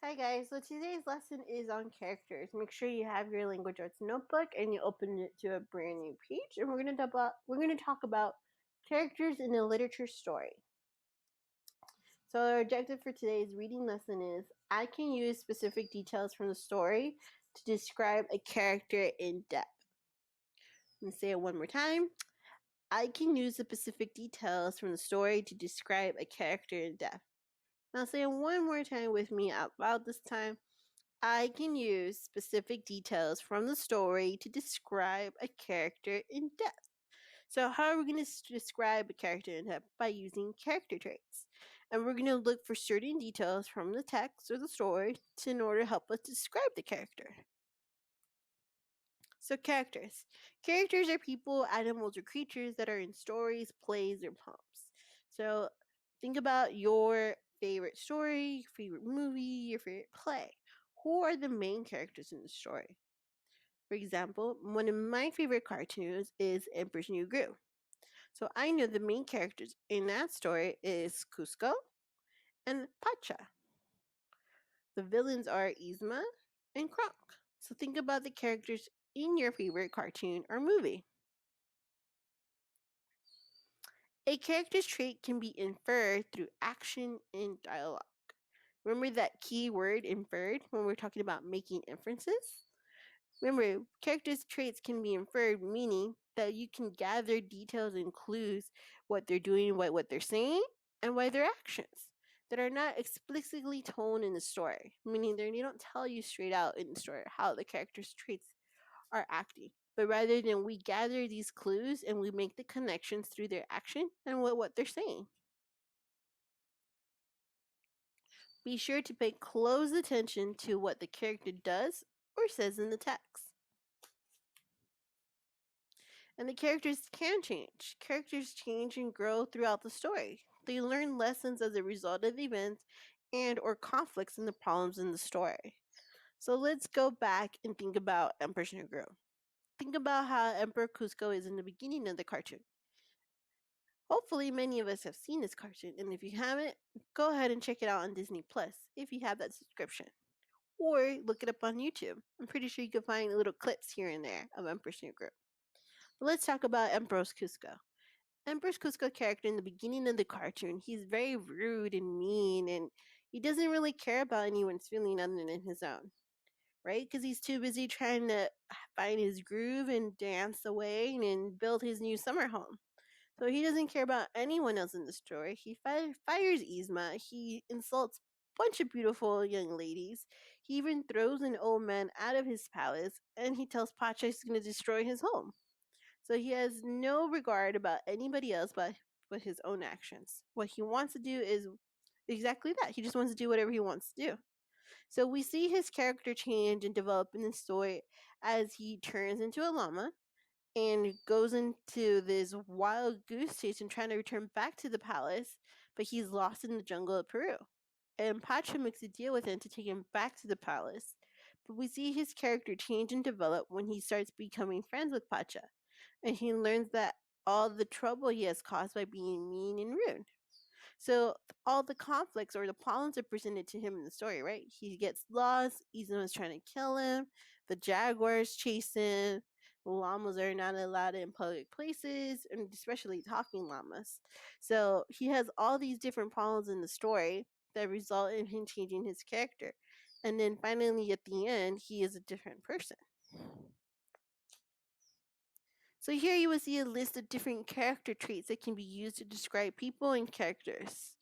Hi guys, so today's lesson is on characters. Make sure you have your language arts notebook and you open it to a brand new page, and we're going to talk about characters in a literature story. So our objective for today's reading lesson is I can use specific details from the story to describe a character in depth. Let me say it one more time. I can use the specific details from the story to describe a character in depth. Now say it one more time with me out loud this time. I can use specific details from the story to describe a character in depth. So, how are we going to describe a character in depth? By using character traits. And we're going to look for certain details from the text or the story in order to help us describe the character. So, characters. Characters are people, animals, or creatures that are in stories, plays, or poems. So, think about your favorite story, your favorite movie, your favorite play. Who are the main characters in the story? For example, one of my favorite cartoons is Emperor's New Groove. So I know the main characters in that story is Cusco and Pacha. The villains are Yzma and Kronk. So think about the characters in your favorite cartoon or movie. A character's trait can be inferred through action and dialogue. Remember that key word inferred when we're talking about making inferences? Remember, characters' traits can be inferred, meaning that you can gather details and clues what they're doing, what they're saying, and why their actions that are not explicitly told in the story, meaning they don't tell you straight out in the story how the characters' traits are acting. But rather than we gather these clues and we make the connections through their action and what they're saying. Be sure to pay close attention to what the character does or says in the text. And the characters can change. Characters change and grow throughout the story. They learn lessons as a result of events and or conflicts in the problems in the story. So let's go back and think about Emperor's New Groove. Think about how Emperor Cusco is in the beginning of the cartoon. Hopefully many of us have seen this cartoon, and if you haven't, go ahead and check it out on Disney Plus if you have that subscription. Or look it up on YouTube. I'm pretty sure you can find little clips here and there of Emperor's New Groove. Let's talk about Emperor Cusco. Emperor's Cusco character in the beginning of the cartoon, he's very rude and mean, and he doesn't really care about anyone's feeling other than his own, right? Because he's too busy trying to find his groove and dance away and build his new summer home. So he doesn't care about anyone else in the story. He fires Yzma. He insults a bunch of beautiful young ladies. He even throws an old man out of his palace, and he tells Pacha he's going to destroy his home. So he has no regard about anybody else but his own actions. What he wants to do is exactly that. He just wants to do whatever he wants to do. So we see his character change and develop in the story as he turns into a llama and goes into this wild goose chase and trying to return back to the palace, but he's lost in the jungle of Peru. And Pacha makes a deal with him to take him back to the palace. But we see his character change and develop when he starts becoming friends with Pacha and he learns that all the trouble he has caused by being mean and rude. So all the conflicts or the problems are presented to him in the story, right? He gets lost, Izuma trying to kill him, the jaguars chase him, llamas are not allowed in public places, and especially talking llamas. So he has all these different problems in the story that result in him changing his character. And then finally at the end, he is a different person. So here you will see a list of different character traits that can be used to describe people and characters.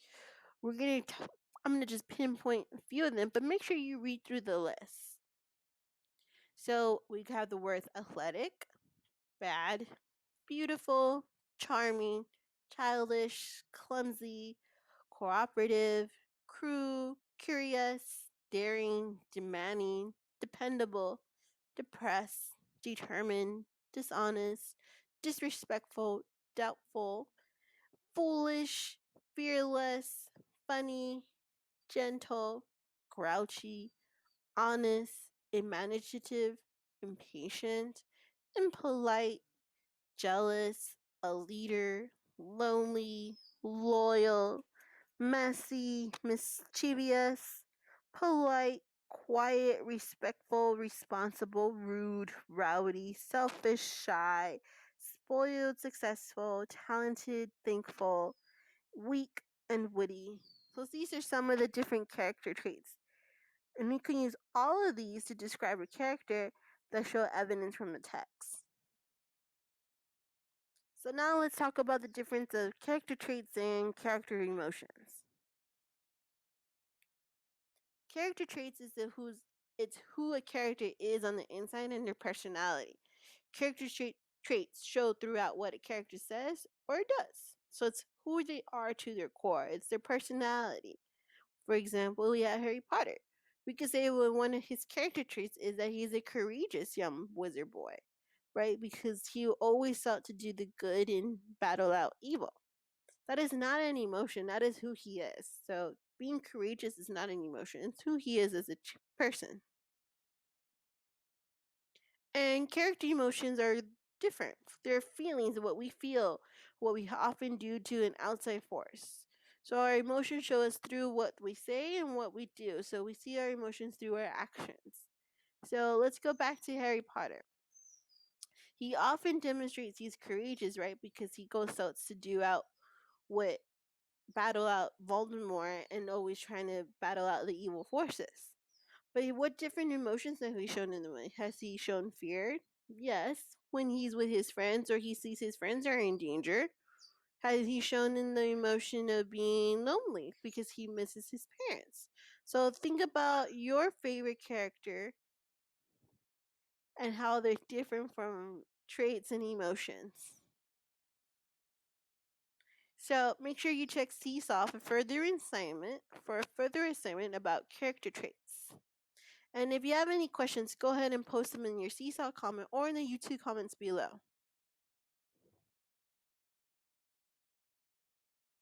I'm gonna just pinpoint a few of them, but make sure you read through the list. So we have the words athletic, bad, beautiful, charming, childish, clumsy, cooperative, cruel, curious, daring, demanding, dependable, depressed, determined, dishonest, disrespectful, doubtful, foolish, fearless, funny, gentle, grouchy, honest, imaginative, impatient, impolite, jealous, a leader, lonely, loyal, messy, mischievous, polite, quiet, respectful, responsible, rude, rowdy, selfish, shy, spoiled, successful, talented, thankful, weak, and witty. So these are some of the different character traits. And you can use all of these to describe a character that show evidence from the text. So now let's talk about the difference of character traits and character emotions. Character traits is it's who a character is on the inside and their personality. Character traits show throughout what a character says or does. So it's who they are to their core. It's their personality. For example, we have Harry Potter. We could say one of his character traits is that he's a courageous young wizard boy, right? Because he always sought to do the good and battle out evil. That is not an emotion. That is who he is. So being courageous is not an emotion. It's who he is as a person. And character emotions are different. They're feelings of what we feel, what we often do to an outside force. So our emotions show us through what we say and what we do. So we see our emotions through our actions. So let's go back to Harry Potter. He often demonstrates he's courageous, right? Because he goes out to do out what battle out Voldemort and always trying to battle out the evil forces. But what different emotions have he shown in the movie? Has he shown fear? Yes, when he's with his friends or he sees his friends are in danger. Has he shown in the emotion of being lonely because he misses his parents? So think about your favorite character and how they're different from traits and emotions. So make sure you check Seesaw for a further assignment about character traits. And if you have any questions, go ahead and post them in your Seesaw comment or in the YouTube comments below.